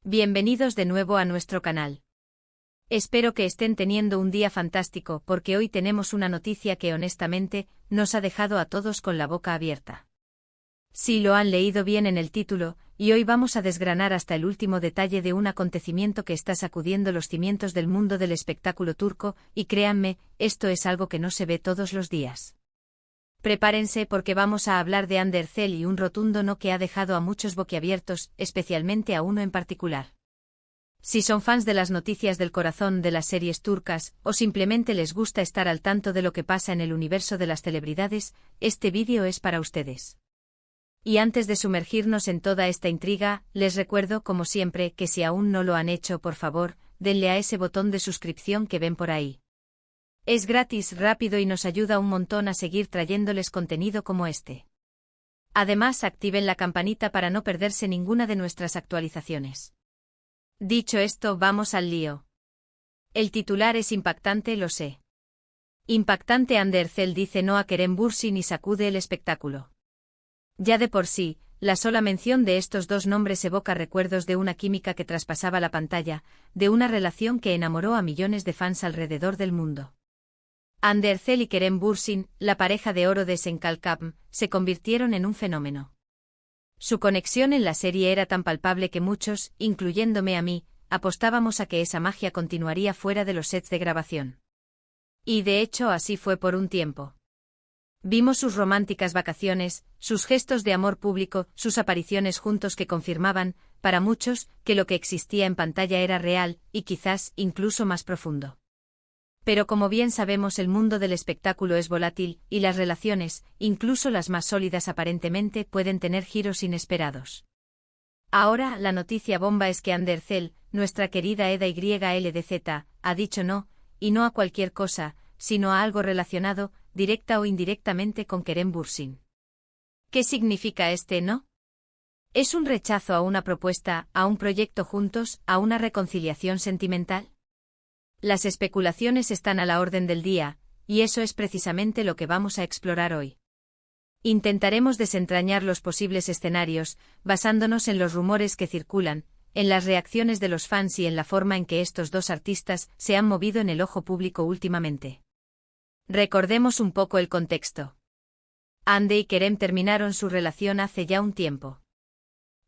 Bienvenidos de nuevo a nuestro canal. Espero que estén teniendo un día fantástico porque hoy tenemos una noticia que honestamente nos ha dejado a todos con la boca abierta. Sí, lo han leído bien en el título, y hoy vamos a desgranar hasta el último detalle de un acontecimiento que está sacudiendo los cimientos del mundo del espectáculo turco, y créanme, esto es algo que no se ve todos los días. Prepárense porque vamos a hablar de Hande Erçel y un rotundo no que ha dejado a muchos boquiabiertos, especialmente a uno en particular. Si son fans de las noticias del corazón de las series turcas, o simplemente les gusta estar al tanto de lo que pasa en el universo de las celebridades, este vídeo es para ustedes. Y antes de sumergirnos en toda esta intriga, les recuerdo como siempre que si aún no lo han hecho, por favor, denle a ese botón de suscripción que ven por ahí. Es gratis, rápido y nos ayuda un montón a seguir trayéndoles contenido como este. Además, activen la campanita para no perderse ninguna de nuestras actualizaciones. Dicho esto, vamos al lío. El titular es impactante, lo sé. Impactante. Hande Erçel dice no a Kerem Bürsin y sacude el espectáculo. Ya de por sí, la sola mención de estos dos nombres evoca recuerdos de una química que traspasaba la pantalla, de una relación que enamoró a millones de fans alrededor del mundo. Hande Erçel y Kerem Bürsin, la pareja de oro de Senkalkapm, se convirtieron en un fenómeno. Su conexión en la serie era tan palpable que muchos, incluyéndome a mí, apostábamos a que esa magia continuaría fuera de los sets de grabación. Y de hecho así fue por un tiempo. Vimos sus románticas vacaciones, sus gestos de amor público, sus apariciones juntos que confirmaban, para muchos, que lo que existía en pantalla era real, y quizás incluso más profundo. Pero como bien sabemos, el mundo del espectáculo es volátil, y las relaciones, incluso las más sólidas aparentemente, pueden tener giros inesperados. Ahora, la noticia bomba es que Hande Erçel, nuestra querida Eda YLDZ, ha dicho no, y no a cualquier cosa, sino a algo relacionado, directa o indirectamente con Kerem Bürsin. ¿Qué significa este no? ¿Es un rechazo a una propuesta, a un proyecto juntos, a una reconciliación sentimental? Las especulaciones están a la orden del día, y eso es precisamente lo que vamos a explorar hoy. Intentaremos desentrañar los posibles escenarios, basándonos en los rumores que circulan, en las reacciones de los fans y en la forma en que estos dos artistas se han movido en el ojo público últimamente. Recordemos un poco el contexto. Hande y Kerem terminaron su relación hace ya un tiempo.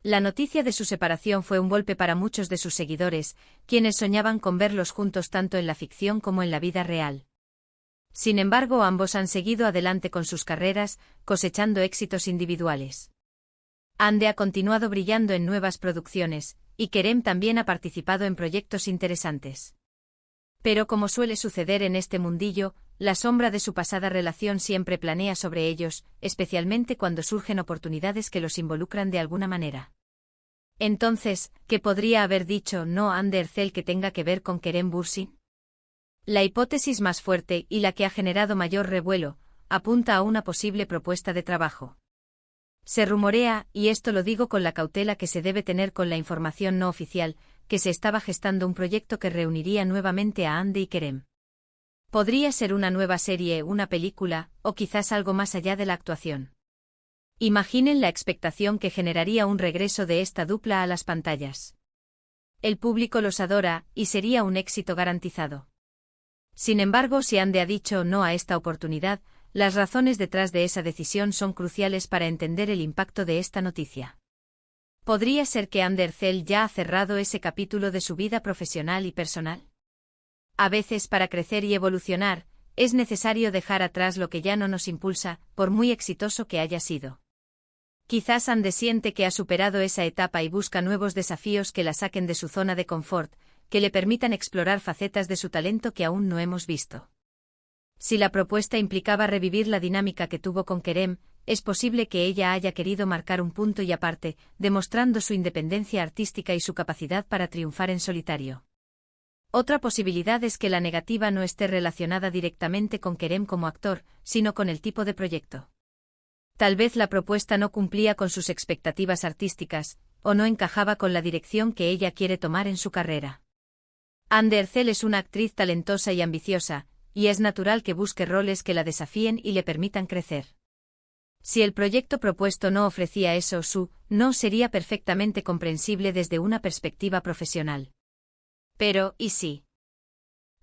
La noticia de su separación fue un golpe para muchos de sus seguidores, quienes soñaban con verlos juntos tanto en la ficción como en la vida real. Sin embargo, ambos han seguido adelante con sus carreras, cosechando éxitos individuales. Hande ha continuado brillando en nuevas producciones, y Kerem también ha participado en proyectos interesantes. Pero como suele suceder en este mundillo, la sombra de su pasada relación siempre planea sobre ellos, especialmente cuando surgen oportunidades que los involucran de alguna manera. Entonces, ¿qué podría haber dicho no Hande Erçel que tenga que ver con Kerem Bürsin? La hipótesis más fuerte y la que ha generado mayor revuelo, apunta a una posible propuesta de trabajo. Se rumorea, y esto lo digo con la cautela que se debe tener con la información no oficial, que se estaba gestando un proyecto que reuniría nuevamente a Hande y Kerem. Podría ser una nueva serie, una película, o quizás algo más allá de la actuación. Imaginen la expectación que generaría un regreso de esta dupla a las pantallas. El público los adora, y sería un éxito garantizado. Sin embargo, si Hande ha dicho no a esta oportunidad, las razones detrás de esa decisión son cruciales para entender el impacto de esta noticia. ¿Podría ser que Hande Erçel ya ha cerrado ese capítulo de su vida profesional y personal? A veces, para crecer y evolucionar, es necesario dejar atrás lo que ya no nos impulsa, por muy exitoso que haya sido. Quizás Hande siente que ha superado esa etapa y busca nuevos desafíos que la saquen de su zona de confort, que le permitan explorar facetas de su talento que aún no hemos visto. Si la propuesta implicaba revivir la dinámica que tuvo con Kerem, es posible que ella haya querido marcar un punto y aparte, demostrando su independencia artística y su capacidad para triunfar en solitario. Otra posibilidad es que la negativa no esté relacionada directamente con Kerem como actor, sino con el tipo de proyecto. Tal vez la propuesta no cumplía con sus expectativas artísticas, o no encajaba con la dirección que ella quiere tomar en su carrera. Hande Erçel es una actriz talentosa y ambiciosa, y es natural que busque roles que la desafíen y le permitan crecer. Si el proyecto propuesto no ofrecía eso, su no sería perfectamente comprensible desde una perspectiva profesional. Pero, ¿y si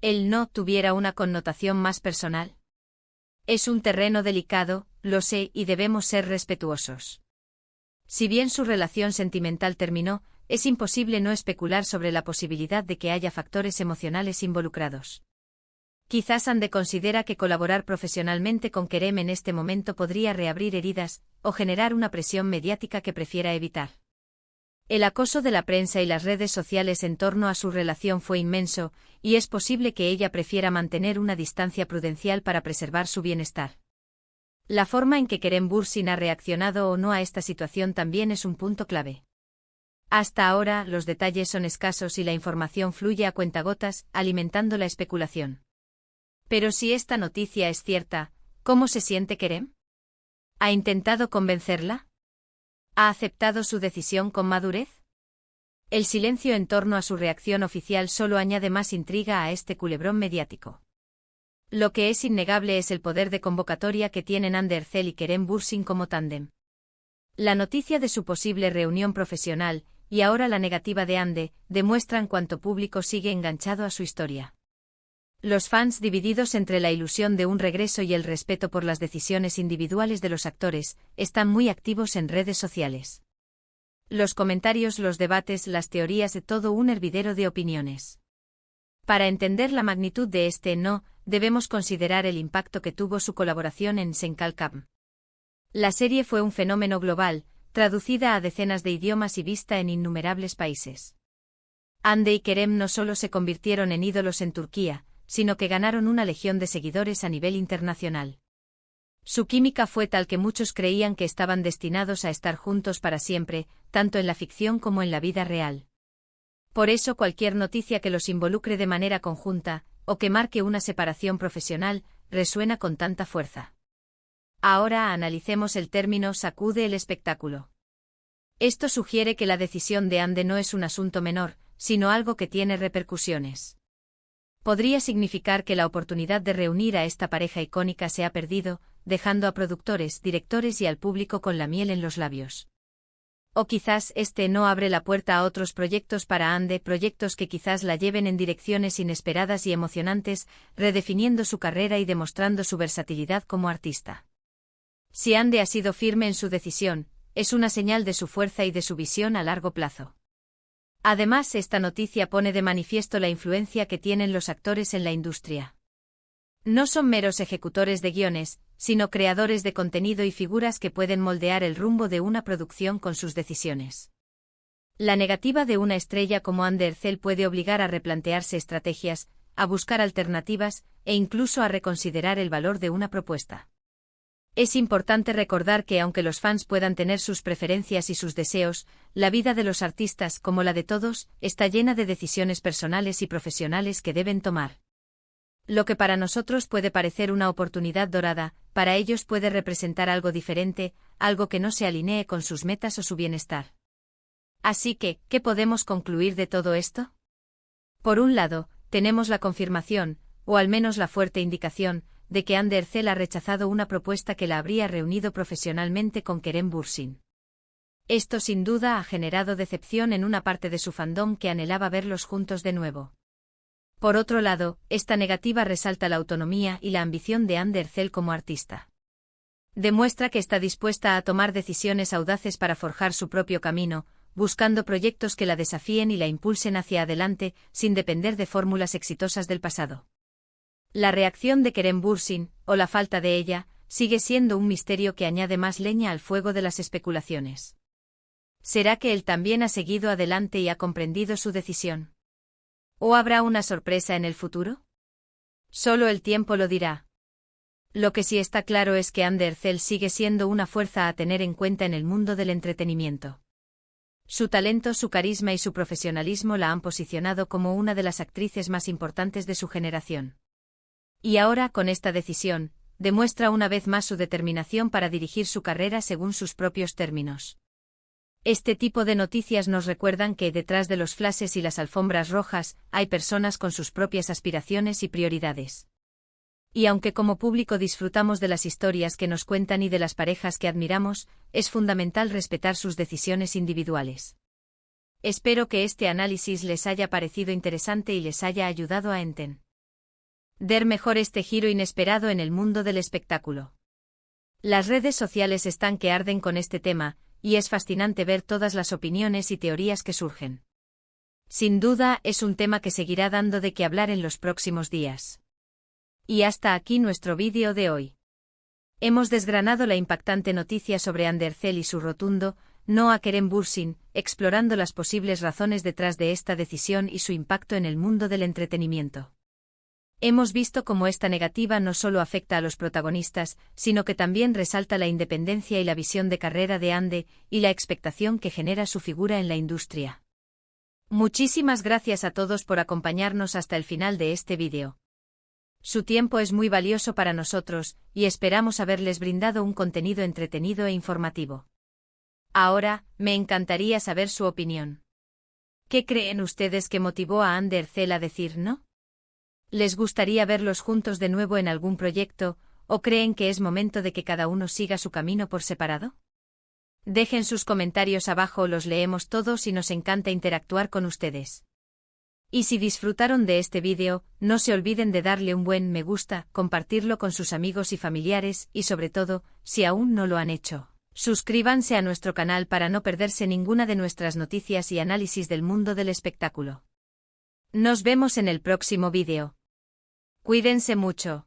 el no tuviera una connotación más personal? Es un terreno delicado, lo sé, y debemos ser respetuosos. Si bien su relación sentimental terminó, es imposible no especular sobre la posibilidad de que haya factores emocionales involucrados. Quizás Ande considera que colaborar profesionalmente con Kerem en este momento podría reabrir heridas, o generar una presión mediática que prefiera evitar. El acoso de la prensa y las redes sociales en torno a su relación fue inmenso, y es posible que ella prefiera mantener una distancia prudencial para preservar su bienestar. La forma en que Kerem Bürsin ha reaccionado o no a esta situación también es un punto clave. Hasta ahora, los detalles son escasos y la información fluye a cuentagotas, alimentando la especulación. Pero si esta noticia es cierta, ¿cómo se siente Kerem? ¿Ha intentado convencerla? ¿Ha aceptado su decisión con madurez? El silencio en torno a su reacción oficial solo añade más intriga a este culebrón mediático. Lo que es innegable es el poder de convocatoria que tienen Hande Erçel y Kerem Bürsin como tándem. La noticia de su posible reunión profesional, y ahora la negativa de Hande, demuestran cuánto público sigue enganchado a su historia. Los fans, divididos entre la ilusión de un regreso y el respeto por las decisiones individuales de los actores, están muy activos en redes sociales. Los comentarios, los debates, las teorías, de todo un hervidero de opiniones. Para entender la magnitud de este no, debemos considerar el impacto que tuvo su colaboración en Senkalkam. La serie fue un fenómeno global, traducida a decenas de idiomas y vista en innumerables países. Hande y Kerem no solo se convirtieron en ídolos en Turquía, sino que ganaron una legión de seguidores a nivel internacional. Su química fue tal que muchos creían que estaban destinados a estar juntos para siempre, tanto en la ficción como en la vida real. Por eso cualquier noticia que los involucre de manera conjunta, o que marque una separación profesional, resuena con tanta fuerza. Ahora analicemos el término sacude el espectáculo. Esto sugiere que la decisión de Hande no es un asunto menor, sino algo que tiene repercusiones. Podría significar que la oportunidad de reunir a esta pareja icónica se ha perdido, dejando a productores, directores y al público con la miel en los labios. O quizás este no abre la puerta a otros proyectos para Hande, proyectos que quizás la lleven en direcciones inesperadas y emocionantes, redefiniendo su carrera y demostrando su versatilidad como artista. Si Hande ha sido firme en su decisión, es una señal de su fuerza y de su visión a largo plazo. Además, esta noticia pone de manifiesto la influencia que tienen los actores en la industria. No son meros ejecutores de guiones, sino creadores de contenido y figuras que pueden moldear el rumbo de una producción con sus decisiones. La negativa de una estrella como Hande Erçel puede obligar a replantearse estrategias, a buscar alternativas, e incluso a reconsiderar el valor de una propuesta. Es importante recordar que aunque los fans puedan tener sus preferencias y sus deseos, la vida de los artistas, como la de todos, está llena de decisiones personales y profesionales que deben tomar. Lo que para nosotros puede parecer una oportunidad dorada, para ellos puede representar algo diferente, algo que no se alinee con sus metas o su bienestar. Así que, ¿qué podemos concluir de todo esto? Por un lado, tenemos la confirmación, o al menos la fuerte indicación, de que Hande Erçel ha rechazado una propuesta que la habría reunido profesionalmente con Kerem Bürsin. Esto sin duda ha generado decepción en una parte de su fandom que anhelaba verlos juntos de nuevo. Por otro lado, esta negativa resalta la autonomía y la ambición de Hande Erçel como artista. Demuestra que está dispuesta a tomar decisiones audaces para forjar su propio camino, buscando proyectos que la desafíen y la impulsen hacia adelante, sin depender de fórmulas exitosas del pasado. La reacción de Kerem Bürsin, o la falta de ella, sigue siendo un misterio que añade más leña al fuego de las especulaciones. ¿Será que él también ha seguido adelante y ha comprendido su decisión? ¿O habrá una sorpresa en el futuro? Solo el tiempo lo dirá. Lo que sí está claro es que Hande Erçel sigue siendo una fuerza a tener en cuenta en el mundo del entretenimiento. Su talento, su carisma y su profesionalismo la han posicionado como una de las actrices más importantes de su generación. Y ahora, con esta decisión, demuestra una vez más su determinación para dirigir su carrera según sus propios términos. Este tipo de noticias nos recuerdan que detrás de los flashes y las alfombras rojas, hay personas con sus propias aspiraciones y prioridades. Y aunque como público disfrutamos de las historias que nos cuentan y de las parejas que admiramos, es fundamental respetar sus decisiones individuales. Espero que este análisis les haya parecido interesante y les haya ayudado a entender mejor este giro inesperado en el mundo del espectáculo. Las redes sociales están que arden con este tema, y es fascinante ver todas las opiniones y teorías que surgen. Sin duda, es un tema que seguirá dando de qué hablar en los próximos días. Y hasta aquí nuestro vídeo de hoy. Hemos desgranado la impactante noticia sobre Andercel y su rotundo no a Kerem Bürsin, explorando las posibles razones detrás de esta decisión y su impacto en el mundo del entretenimiento. Hemos visto cómo esta negativa no solo afecta a los protagonistas, sino que también resalta la independencia y la visión de carrera de Ande, y la expectación que genera su figura en la industria. Muchísimas gracias a todos por acompañarnos hasta el final de este vídeo. Su tiempo es muy valioso para nosotros, y esperamos haberles brindado un contenido entretenido e informativo. Ahora, me encantaría saber su opinión. ¿Qué creen ustedes que motivó a Andercel a decir no? ¿Les gustaría verlos juntos de nuevo en algún proyecto, o creen que es momento de que cada uno siga su camino por separado? Dejen sus comentarios abajo, los leemos todos y nos encanta interactuar con ustedes. Y si disfrutaron de este vídeo, no se olviden de darle un buen me gusta, compartirlo con sus amigos y familiares y sobre todo, si aún no lo han hecho, suscríbanse a nuestro canal para no perderse ninguna de nuestras noticias y análisis del mundo del espectáculo. Nos vemos en el próximo vídeo. Cuídense mucho.